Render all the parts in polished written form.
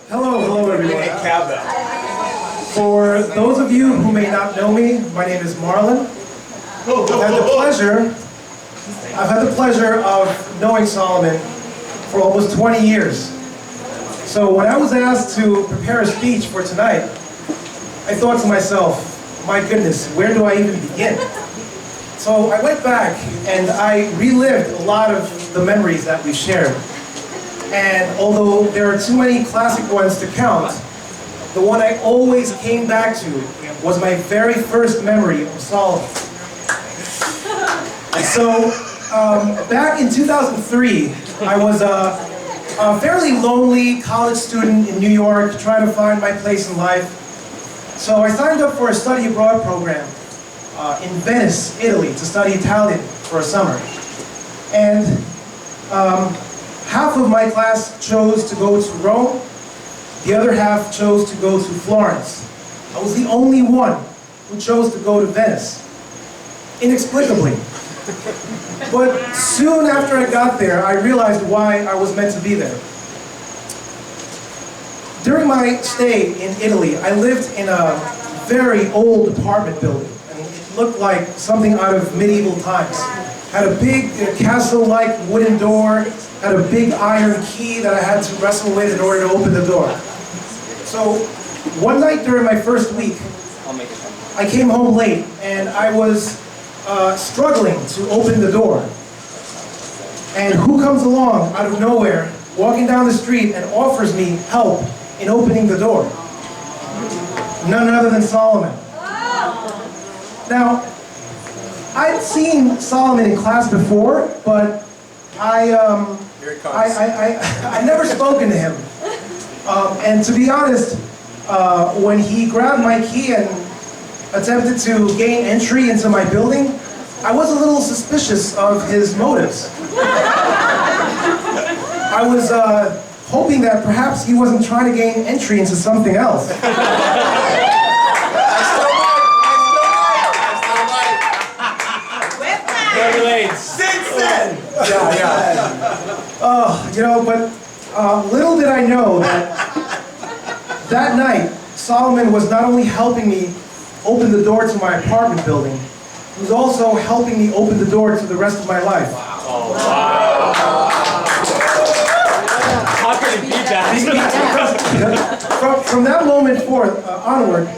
Hello everyone. For those of you who may not know me, my name is Marlon. I've had the pleasure of knowing Solomon for almost 20 years. So when I was asked to prepare a speech for tonight, I thought to myself, my goodness, where do I even begin? So I went back and I relived a lot of the memories that we shared. And although there are too many classic ones to count, the one I always came back to was my very first memory of Solomon. So back in 2003, I was a fairly lonely college student in New York trying to find my place in life. So I signed up for a study abroad program in Venice, Italy, to study Italian for a summer. And half of my class chose to go to Rome, the other half chose to go to Florence. I was the only one who chose to go to Venice, inexplicably. But soon after I got there, I realized why I was meant to be there. During my stay in Italy, I lived in a very old apartment building. I mean, it looked like something out of medieval times. Had a big castle-like wooden door, had a big iron key that I had to wrestle with in order to open the door. So one night during my first week, I came home late and I was struggling to open the door. And who comes along out of nowhere, walking down the street and offers me help in opening the door? None other than Solomon. Now, I'd seen Solomon in class before, but I never spoken to him. And to be honest, when he grabbed my key and attempted to gain entry into my building, I was a little suspicious of his motives. I was hoping that perhaps he wasn't trying to gain entry into something else. But little did I know that night, Solomon was not only helping me open the door to my apartment building, he was also helping me open the door to the rest of my life. Oh, wow. How can it beat that? From that moment forth, onward,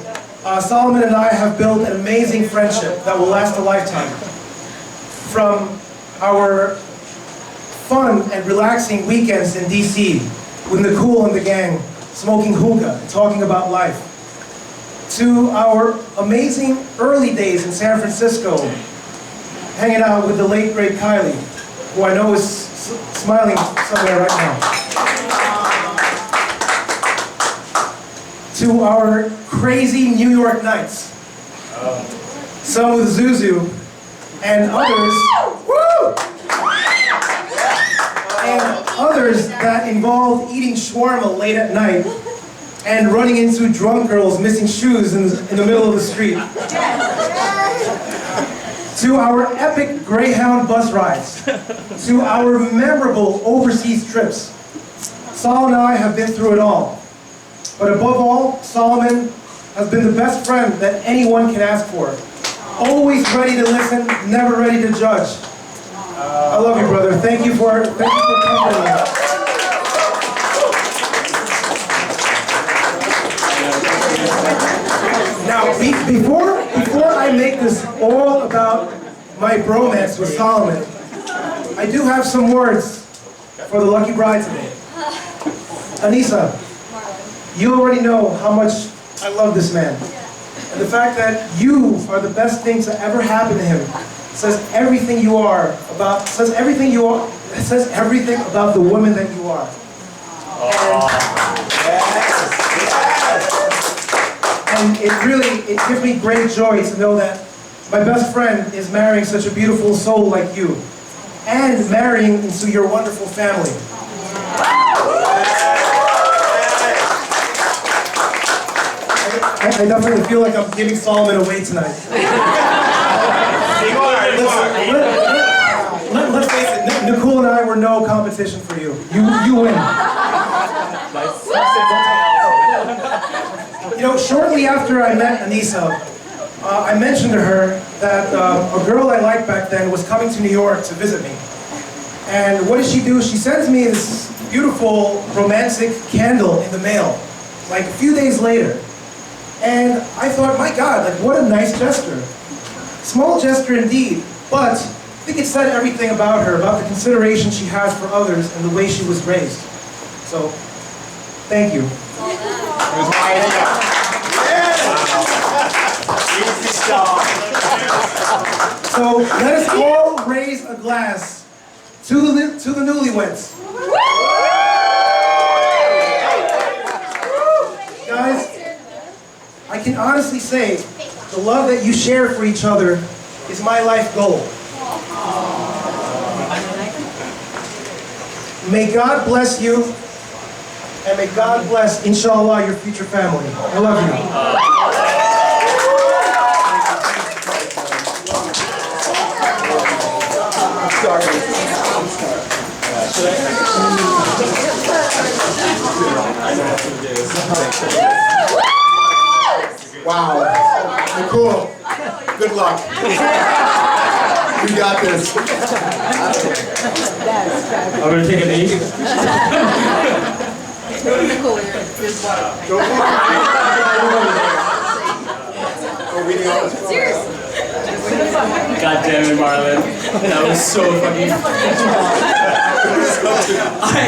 Solomon and I have built an amazing friendship that will last a lifetime. From our fun and relaxing weekends in DC with Nakul and the gang, smoking hookah and talking about life, to our amazing early days in San Francisco, hanging out with the late great Kylie, who I know is smiling somewhere right now, to our crazy New York nights, some with Zuzu, and others that involved eating shawarma late at night and running into drunk girls missing shoes in the middle of the street. To our epic Greyhound bus rides, to our memorable overseas trips. Solomon and I have been through it all. But above all, Solomon has been the best friend that anyone can ask for. Always ready to listen, never ready to judge. I love you, brother. Thank you for comforting me. Now, before I make this all about my bromance with Solomon, I do have some words for the lucky bride today. Anisa, you already know how much I love this man. And the fact that you are the best thing to ever happen to him says everything about the woman that you are. And it gives me great joy to know that my best friend is marrying such a beautiful soul like you, and marrying into your wonderful family. I definitely feel like I'm giving Solomon away tonight. Let's face it, Nakul and I were no competition for you. You win. Shortly after I met Anisa, I mentioned to her that a girl I liked back then was coming to New York to visit me. And what did she do? She sends me this beautiful romantic candle in the mail, like a few days later. And I thought, my God, like what a nice gesture. Small gesture indeed, but I think it said everything about her, about the consideration she has for others and the way she was raised. So, thank you. So let us all raise a glass to the newlyweds. Guys, I can honestly say the love that you share for each other is my life goal. May God bless you, and may God bless, inshallah, your future family. I love you. Wow. Nakul, good luck. You got this. I'm going to take a knee. God damn it, Marlon. That was so fucking...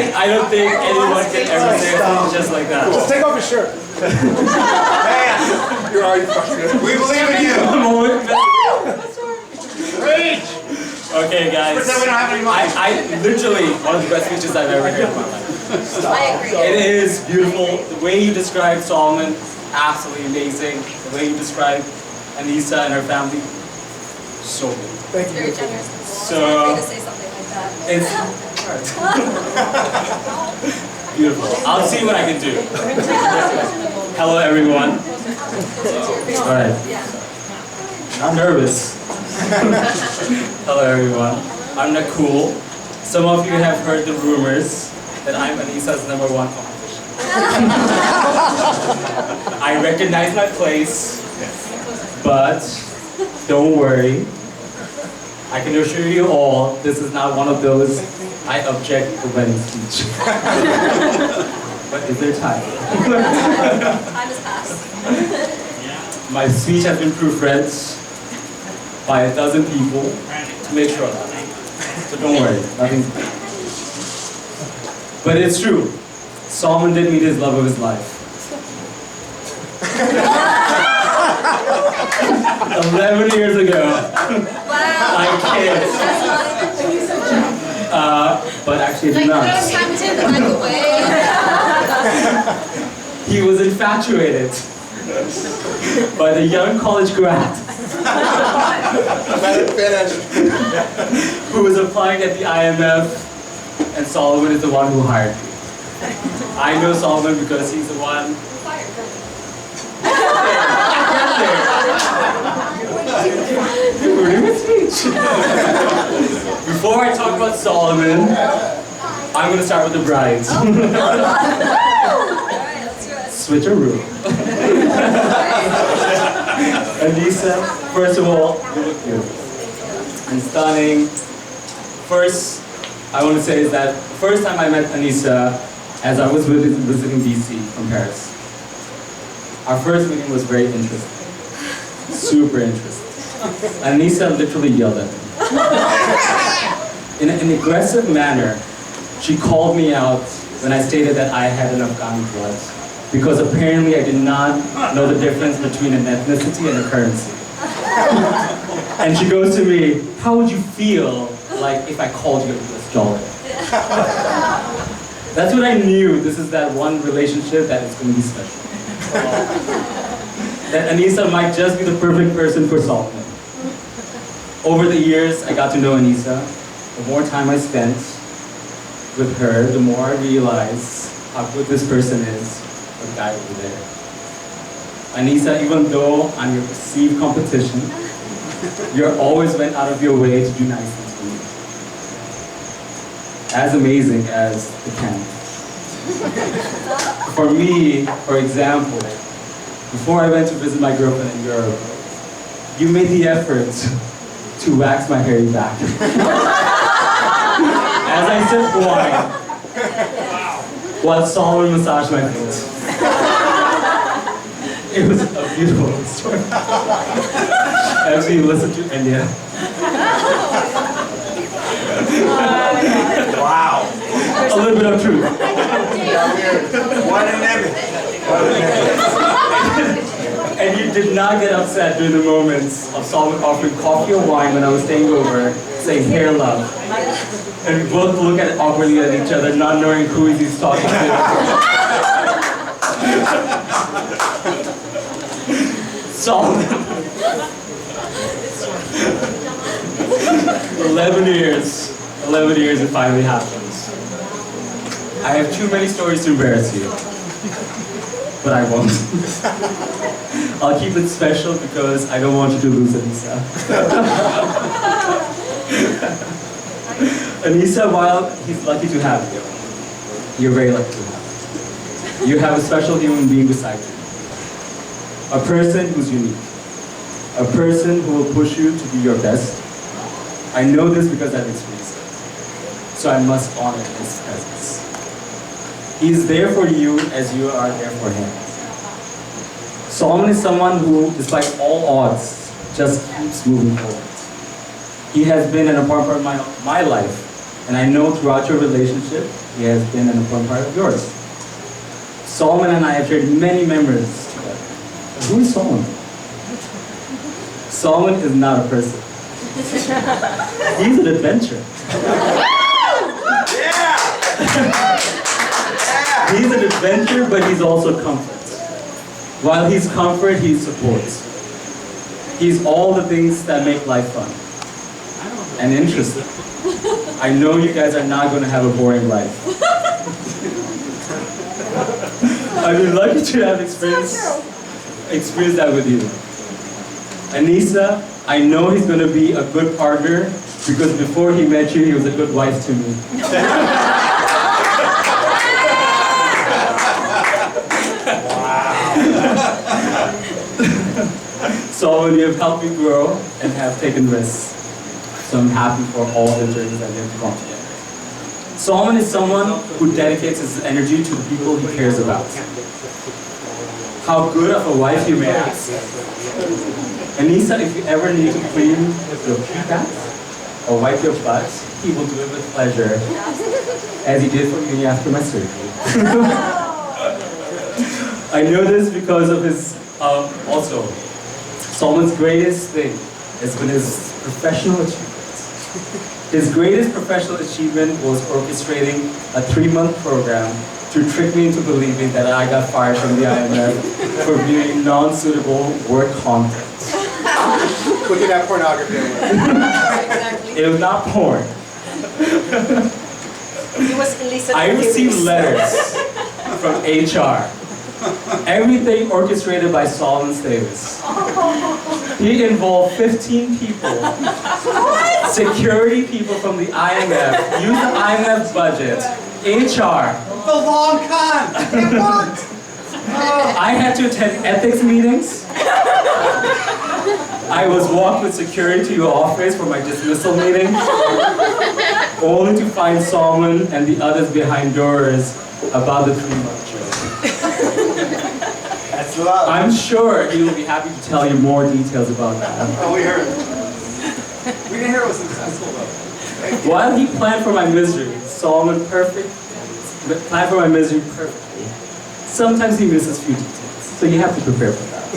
I don't think anyone can ever say something just like that. Just take off your shirt. You're already fucking good. We believe in you. Okay, guys. Pretend we don't have any money. I literally, one of the best speeches I've ever heard in my life. I agree. It is beautiful. The way you describe Solomon, absolutely amazing. The way you describe Anisa and her family, so good. Thank Very you. generous. So, To say something like that. it's beautiful. I'll see what I can do. Hello, everyone. All right. I'm nervous. Hello, everyone. I'm Nakul. Some of you have heard the rumors that I'm Anisa's #1 competition. I recognize my place, but don't worry. I can assure you all, this is not one of those I object to wedding speech. But is there time? Time has passed. My speech has been proofread by 12 people to make sure of that. So don't worry, nothing's bad. But it's true. Solomon did meet his love of his life. 11 years ago. Wow. I kid. But actually I did not. Tempted the night away. He was infatuated by the young college grad who was applying at the IMF, and Solomon is the one who hired me. I know Solomon because he's the one. You're ruining my speech. Before I talk about Solomon, I'm going to start with the brides. Switcheroo. Anisa, first of all, you look beautiful and stunning. First, I want to say is that the first time I met Anisa, as I was visiting DC from Paris, our first meeting was very interesting. Super interesting. Anisa literally yelled at me. In an aggressive manner, she called me out when I stated that I had an Afghani blood, because apparently I did not know the difference between an ethnicity and a currency. And she goes to me, how would you feel like if I called you a US dollar? That's when I knew this is that one relationship that is going to be special. That Anisa might just be the perfect person for Solomon. Over the years, I got to know Anisa. The more time I spent with her, the more I realized how good this person is, the guy over there. Anisa, even though I'm your perceived competition, you always went out of your way to do nice things for me. As amazing as the can. For me, for example, before I went to visit my girlfriend in Europe, you made the effort to wax my hairy back. As I sipped wine, while Solomon massaged my feet. It was a beautiful story. As we listened to India. Wow. A little bit of truth. What an image. And you did not get upset during the moments of Solomon offering coffee or wine when I was staying over, saying hair love. And we both look at awkwardly at each other, not knowing who he's talking to. Solomon. 11 years. 11 years it finally happens. I have too many stories to embarrass you. But I won't. I'll keep it special because I don't want you to lose Anisa. Anisa, while he's lucky to have you, you're very lucky to have you. You have a special human being beside you. A person who's unique. A person who will push you to be your best. I know this because I've experienced it. So I must honor his presence. He's there for you as you are there for him. Solomon is someone who, despite all odds, just keeps moving forward. He has been an important part of my life, and I know throughout your relationship, he has been an important part of yours. Solomon and I have shared many memories together. Who is Solomon? Solomon is not a person. He's an adventure. He's an adventure, but he's also comfort. While he's comfort, he's support. He's all the things that make life fun and interesting. I know you guys are not going to have a boring life. I've been lucky to have experienced that with you. Anisa, I know he's going to be a good partner because before he met you, he was a good wife to me. Solomon, you have helped me grow and have taken risks. So I'm happy for all the journeys that we have gone together. Solomon is someone who dedicates his energy to the people he cares about. How good of a wife, you may ask. Anisa, if you ever need to clean your pee-pants or wipe your butt, he will do it with pleasure, as he did for me after my surgery. I know this because of his, also, Solomon's greatest thing has been his professional achievements. His greatest professional achievement was orchestrating a 3-month program to trick me into believing that I got fired from the IMF for viewing non-suitable work content. Look at that pornography. Exactly. It was not porn. I received letters from HR. Everything orchestrated by Solomon Stavis. He involved 15 people, security people from the IMF, used the IMF budget, HR. The long con. It worked. I had to attend ethics meetings. I was walked with security to your office for my dismissal meeting, only to find Solomon and the others behind doors about the 3-month trip. That's love. I'm sure he will be happy to tell you more details about that. Oh, we heard. We didn't hear it was successful though. While he planned for my misery, Solomon planned for my misery perfectly. Sometimes he misses few details, so you have to prepare for that.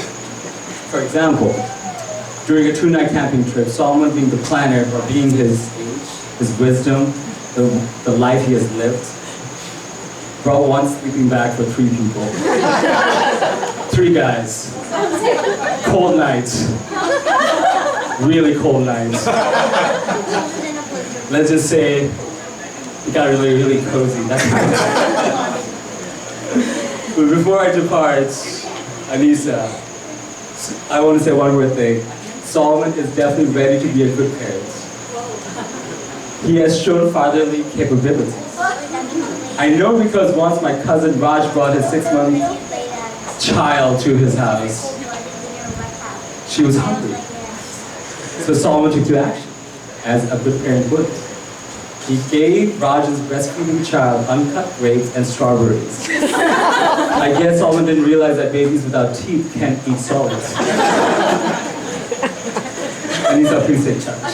For example, during a 2-night camping trip, Solomon being the planner, or being his age, his wisdom, the life he has lived, brought one sleeping bag for 3 people. 3 guys. Cold nights. Really cold nights. Let's just say it got really, really cozy. That's But before I depart, Anisa, I want to say one more thing. Solomon is definitely ready to be a good parent. He has shown fatherly capabilities. I know because once my cousin Raj brought his 6-month child to his house, she was hungry. So Solomon took to action, as a good parent would. He gave Raj's breastfeeding child uncut grapes and strawberries. I guess Solomon didn't realize that babies without teeth can't eat solids. Anisa, please say touch.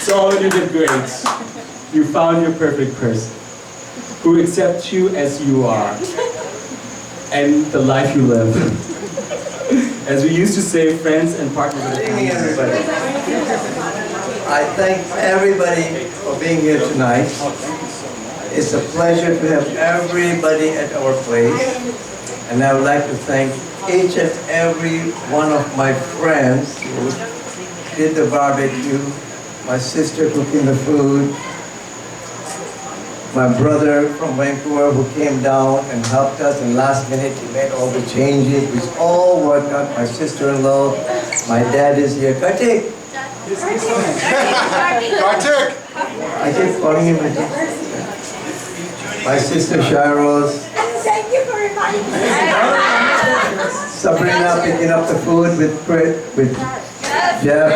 Solomon, you did great. You found your perfect person who accepts you as you are and the life you live. As we used to say, friends and partners are the Good evening, families. everybody. I thank everybody for being here tonight. It's a pleasure to have everybody at our place. And I would like to thank each and every one of my friends who did the barbecue, my sister cooking the food, my brother from Vancouver who came down and helped us, and last minute he made all the changes, which all worked out. My sister-in-law, my dad is here. Kartik! Kartik! I keep calling him. My sister Shairos, Thank you for reminding me. Sabrina picking up the food with Jeff,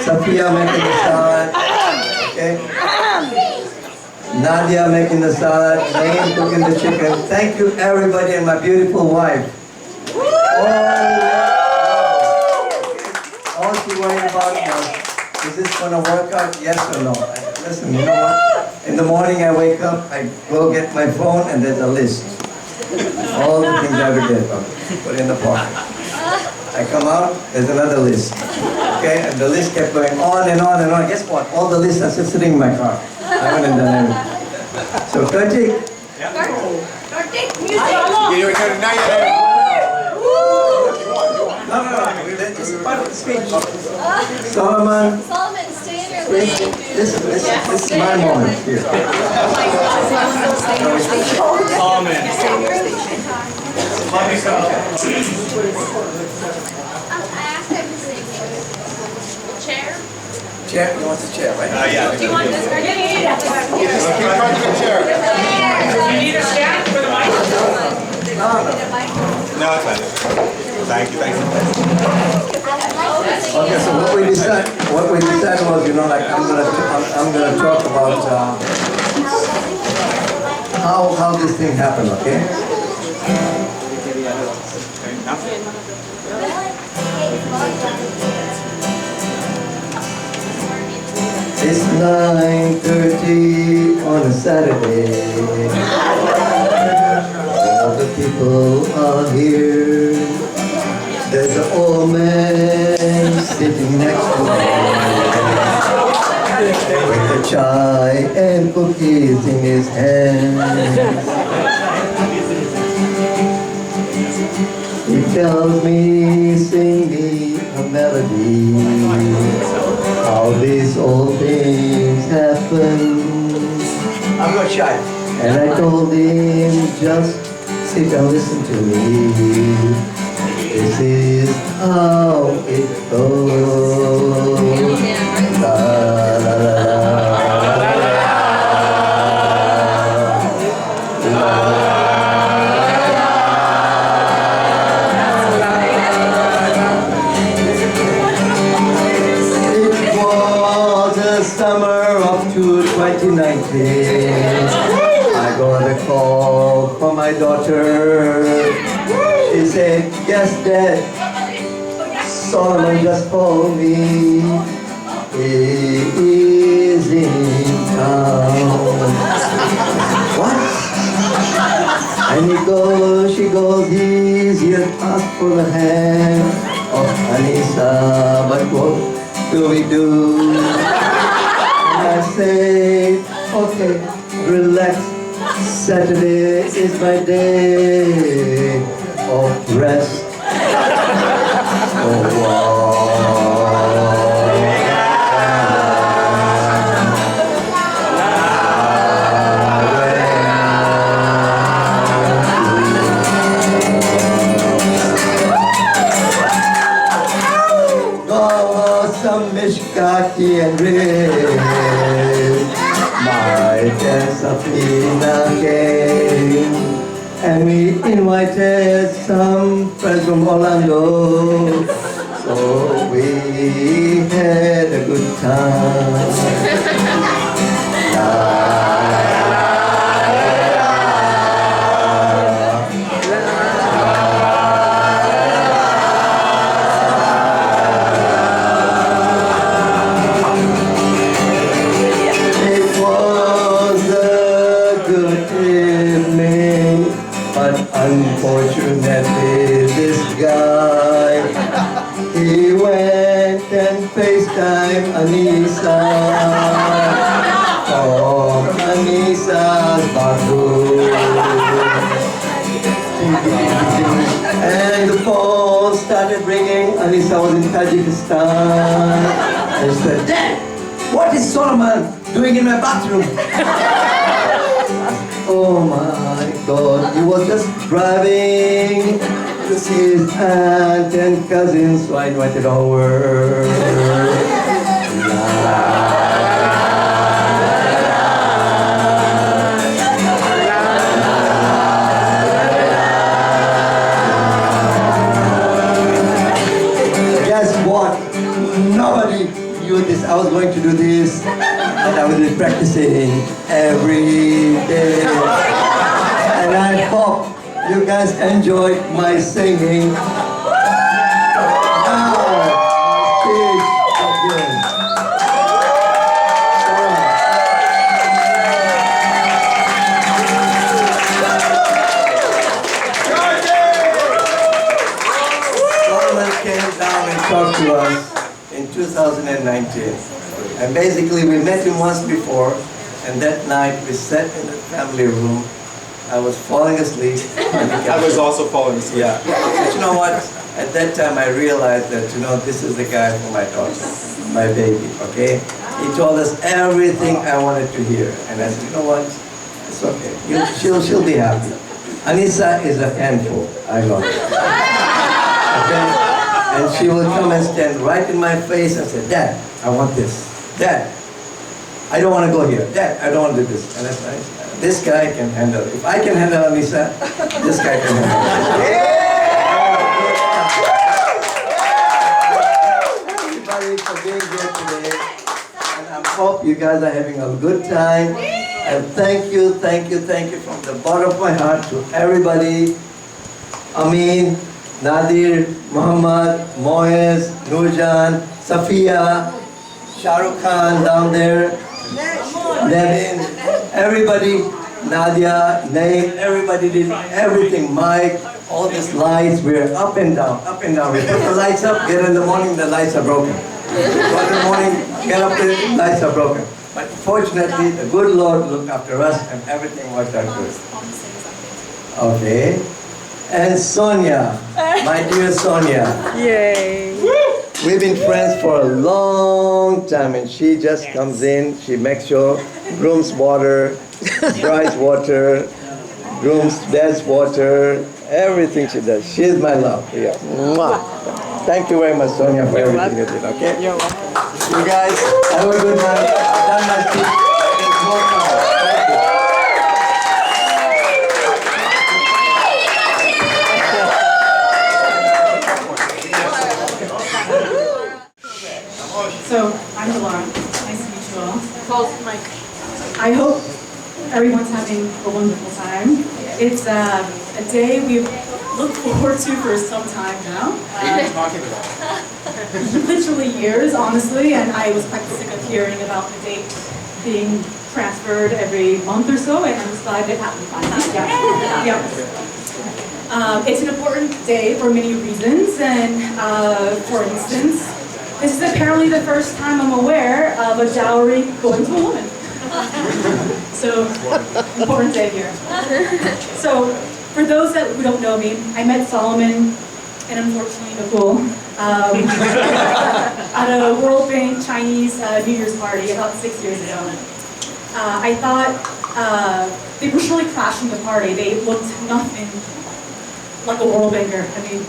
Sophia making the salad, okay? Nadia making the salad, Naeem cooking the chicken. Thank you everybody and my beautiful wife. All she worried about was, is this going to work out, yes or no? Listen, you know what? In the morning I wake up, I go get my phone and there's a list. All the things I would get, put in the pocket. I come out, there's another list. Okay, and the list kept going on and on and on. Guess what? All the lists are still sitting in my car. I haven't done everything. So Kartik. You return now you No. This is part of the speech. Solomon. Solomon, stay in your lane. This is my moment here. Solomon. Love you, Solomon. I asked him to sing. Chair? Chair, you want the chair, right? yeah. Do you want this? Or do you need it? Keep trying to get chair. You need a stand for the microphone. No. No, it's fine. Thank you. Okay, so what we decided was, you know, like I'm gonna talk about how this thing happened, okay? It's 9:30 on a Saturday. All the people are here. There's an old man sitting next to me with the chai and cookies in his hand. He tells me, sing me a melody, how these old things happen. I'm not shy. And I told him, just sit and listen to me. This is how it goes. La, la, la, It was the summer of 2019. I got a call from my daughter. She said, yes, Dad, Solomon just called me. He is in town. What? And she goes, he's here to ask for the hand of Anisa, but what do we do? And I say, okay, relax. Saturday is my day of rest. Oh, some mishkaki and rib. My Ina came, and we invited some friends from Orlando. So we had a good time. It was a good evening, but unfortunately this guy, he went and FaceTime Anisa from Anisa's bathroom. And the phone started ringing. Anisa was in Tajikistan. And she said, "Dad, what is Solomon doing in my bathroom?" Oh my God, he was just driving to see his aunt and cousins, so I invited over. Guess what? Nobody knew this. I was going to do this, and I was practicing every day. And I hope you guys enjoyed my singing. Now, stage again. Marlon came down and talked to us in 2019. And basically we met him once before, and that night we sat in the family room. I was falling asleep. I was also falling asleep. Yeah. But you know what? At that time I realized that, this is the guy for my daughter, my baby, okay? He told us everything I wanted to hear. And I said, you know what? It's okay. She'll be happy. Anisa is a handful. I know it. Okay? And she will come and stand right in my face and say, "Dad, I want this. Dad, I don't want to go here. Dad, I don't want to do this." And I said, this guy can handle it. If I can handle Anisa, this guy can handle it. Everybody for being here today. And I hope you guys are having a good time. And thank you from the bottom of my heart to everybody. Amin, Nadir, Muhammad, Moez, Nurjan, Safiya, Shah Rukh Khan down there, Nevin, everybody, Nadia, Naeem, everybody did everything. Mike, all these lights, we're up and down, up and down. We put the lights up, get in the morning, the lights are broken. Go in the morning, get up, the lights are broken. But fortunately, the good Lord looked after us and everything worked out good. Okay. And Sonia, my dear Sonia. Yay. We've been friends for a long time, and she just comes in, she makes sure groom's water, bride's water, groom's dad's water, everything she does. She's my love. Yeah. Mwah. Thank you very much, Sonia, for everything you did, okay? You're welcome. You guys, have a good night. I've done my speech. There's more coming. Thank you. So, I'm Dilara. Nice to meet you all. I hope everyone's having a wonderful time. It's a day we've looked forward to for some time now. Literally years, honestly, and I was quite sick of hearing about the date being transferred every month or so, and I'm just glad it happened finally. Yeah. It's an important day for many reasons, and for instance, this is apparently the first time I'm aware of a dowry going to a woman. So, important day here. So, for those who don't know me, I met Solomon and unfortunately Nakul at a World Bank Chinese New Year's party about 6 years ago. I thought they were really crashing the party. They looked nothing like a World Banker. I mean,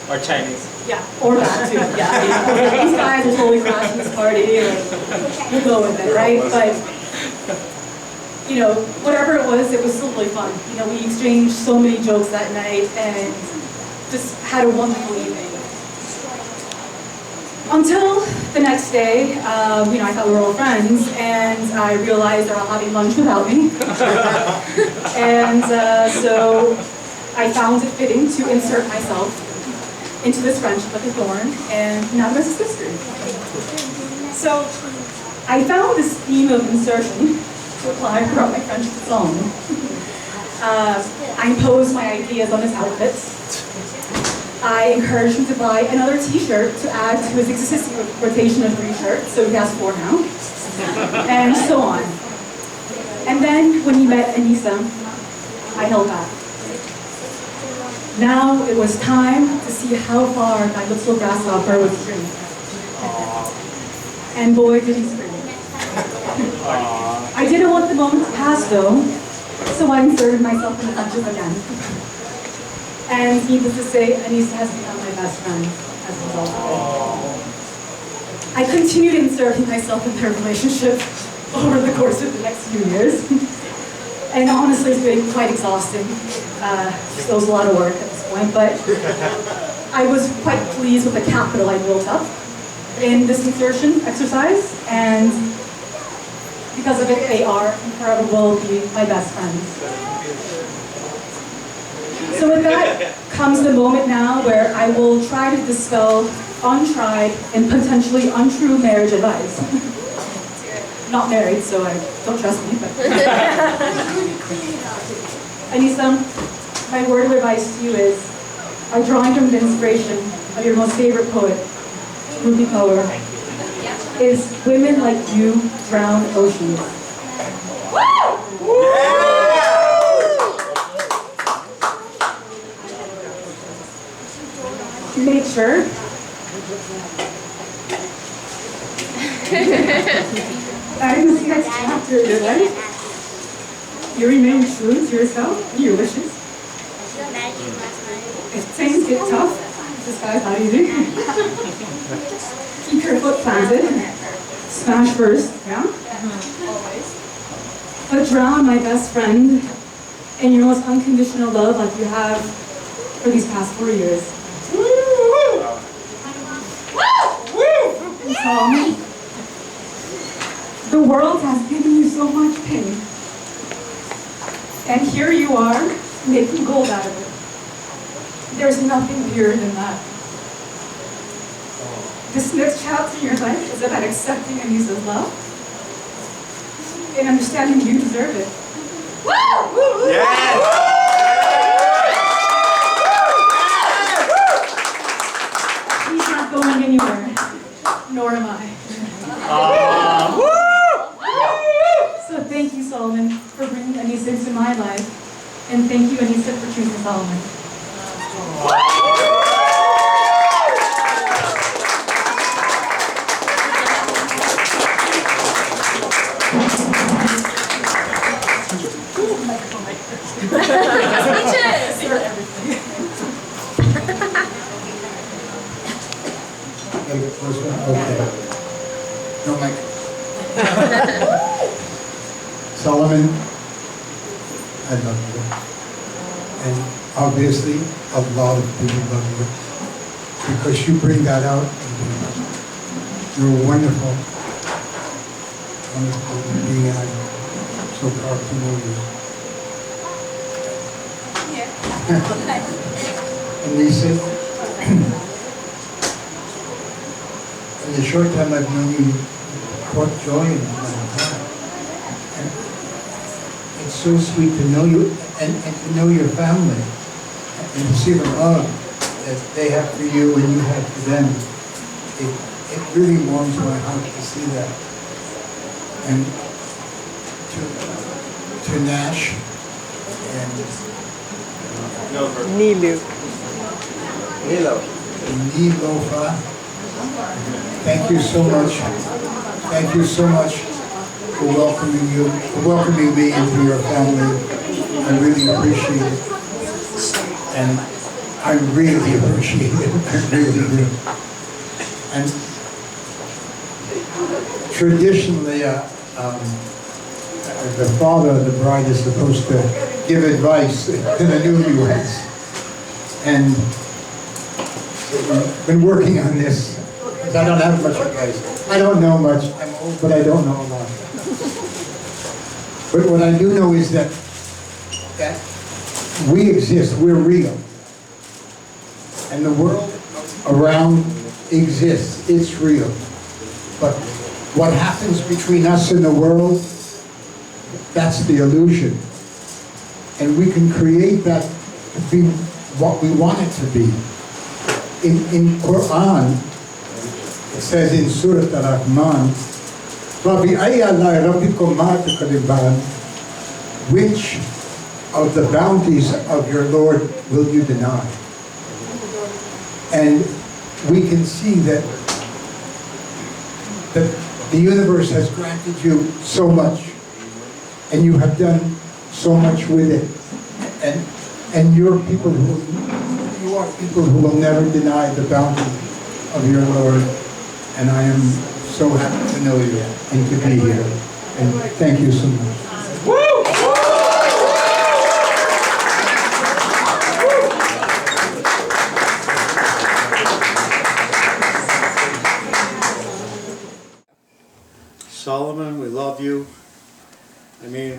Or Chinese. yeah, or that too. Yeah, I mean, these guys are totally crashing this party. Like, we'll go with it, right? But you know, whatever it was still really fun. You know, we exchanged so many jokes that night and just had a wonderful evening. Until the next day, you know, I thought we were all friends, and I realized they're all having lunch without me. And so I found it fitting to insert myself into this friendship like a thorn, and now the rest is history. So I found this theme of insertion to apply throughout my friendship with Solomon. I imposed my ideas on his outfits. I encouraged him to buy another t-shirt to add to his existing rotation of 3 shirts, so he has 4 now, and so on. And then when he met Anisa, I held back. Now it was time to see how far my little grasshopper would spring. And boy, did he spring. I didn't want the moment to pass though, so I inserted myself in the clutches again. And needless to say, Anisa has become my best friend as a result of it. I continued inserting myself in their relationship over the course of the next few years. And honestly, it's been quite exhausting. It was a lot of work at this point, but I was quite pleased with the capital I built up in this insertion exercise, and because of it, they are and forever will be my best friends. So with that comes the moment now where I will try to dispel untried and potentially untrue marriage advice. Not married, so don't trust me, but... Anisa, my word of advice to you is, by drawing from the inspiration of your most favorite poet, Ruby Power, is women like you drown oceans. Make sure that in this next chapter of your life, you remain true to yourself and your wishes. If things get tough, this guy's not easy. Keep your foot planted. Smash first, yeah? But drown my best friend in your most unconditional love like you have for these past 4 years. And Solomon, the world has given you so much pain. And here you are, making gold out of it. There's nothing weirder than that. This next chapter in your life is about accepting Anisa's love and understanding you deserve it. Woo! Yes! He's not going anywhere, nor am I. So thank you, Solomon, for bringing Anisa into my life, and thank you, Anisa, for choosing Solomon. Okay. No mic. Solomon, I love you. And obviously, a lot of people love you. Because you bring that out. You're wonderful. Wonderful being. I'm so proud to know you. Anisa, in the short time I've known you, brought joy in my heart. And it's so sweet to know you and to know your family and to see the love that they have for you and you have for them. It really warms my heart to see that. And to Nash and Nilofa. Thank you so much. Thank you so much for welcoming me into your family. I really appreciate it. And I really appreciate it. I really do. And traditionally, the father of the bride is supposed to give advice to the newlyweds. And I've been working on this, because I don't have much advice. I don't know much, I'm old, but I don't know a lot. But what I do know is that we exist, we're real. And the world around exists, it's real. But what happens between us and the world, that's the illusion. And we can create that to be what we want it to be. In Quran, it says in Surah Al-Rahman, which of the bounties of your Lord will you deny? And we can see that the universe has granted you so much, and you have done so much with it. And you are people who will never deny the bounty of your Lord. And I am so happy to know you and to be here. And thank you so much. Solomon, we love you. I mean,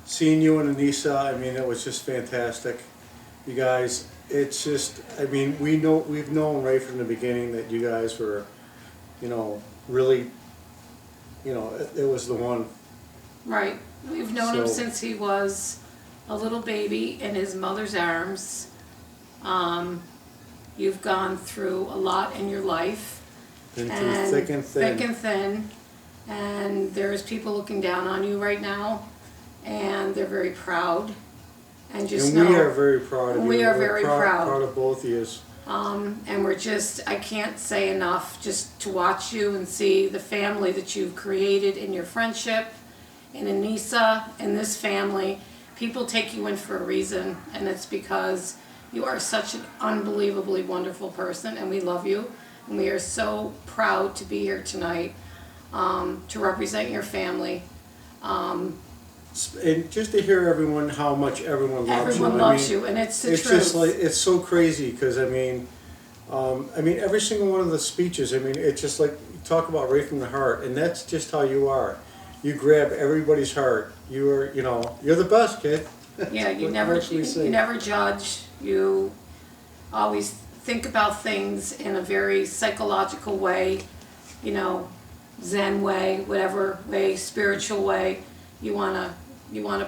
seeing you and Anisa, I mean, it was just fantastic. You guys, it's just, I mean, we've known right from the beginning that you guys were, you know, really, you know, it was the one. Right. We've known him So- since he was a little baby in his mother's arms. You've gone through a lot in your life. Been through thick and thin. Thick and thin. And there's people looking down on you right now, and they're very proud. And just And know, we are very proud of you. we are We're very proud. Proud of both of you. And we're just, I can't say enough just to watch you and see the family that you've created in your friendship, in Anisa, in this family. People take you in for a reason, and it's because you are such an unbelievably wonderful person, and we love you. And we are so proud to be here tonight to represent your family. And just to hear everyone, how much everyone loves you. Everyone loves you, and it's the it's truth. just like, it's so crazy, because I mean, every single one of the speeches, I mean, it's just like, you talk about right from the heart, and that's just how you are. You grab everybody's heart. You are, you know, you're the best, kid. Yeah, you What never else can we say? you never judge. You always think about things in a very psychological way, you know, Zen way, whatever way, spiritual way you wanna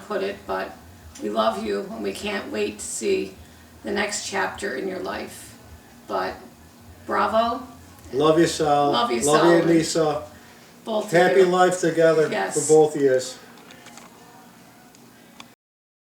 put it. But we love you, and we can't wait to see the next chapter in your life. But bravo, Love you, Sal. Love you, Love you, Solomon. Anisa. both of Happy you. life together Yes. for both of you.